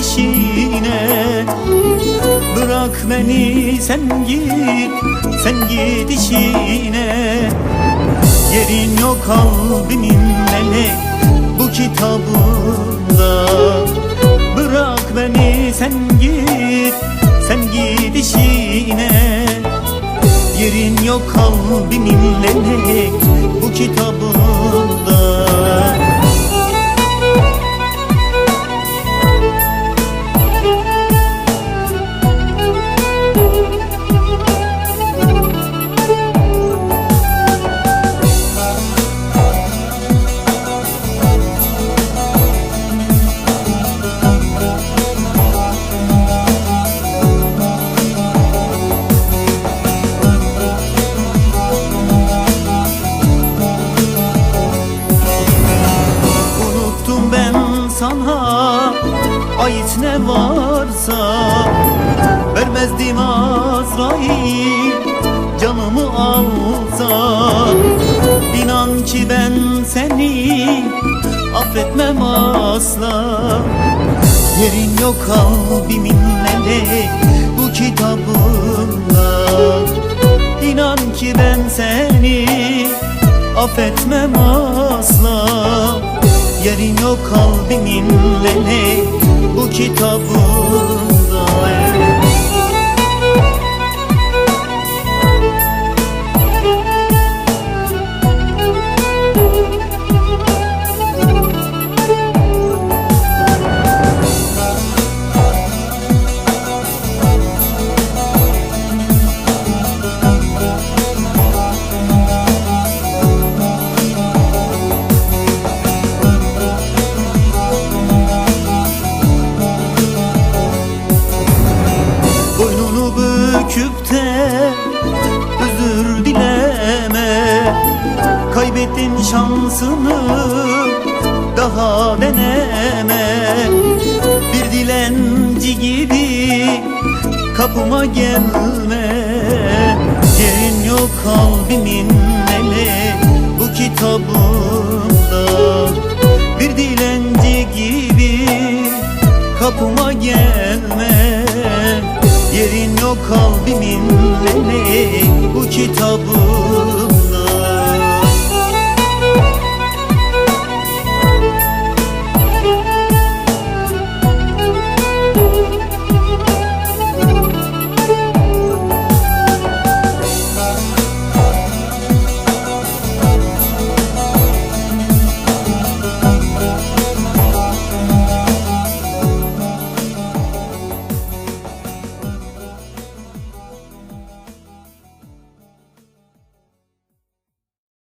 peşine. Bırak beni sen git, sen git işine. Yerin yok kalbimin melek bu kitabında. Bırak beni sen git, sen git işine. Yerin yok kalbimin melek bu kitabında. Sana ait ne varsa vermezdim Azrail canımı alsa. İnan ki ben seni affetmem asla. Yerin yok kalbimin melek bu kitabında. İnan ki ben seni affetmem asla. Yerin yok kalbimin melek bu kitabında. Büküp de özür dileme. Kaybettin şansını daha deneme. Bir dilenci gibi kapıma gelme. Yerin yok kalbimin melek bu kitabında. Bir dilenci gibi kapıma gelme. Yerin yok kalbimin melek bu kitabında.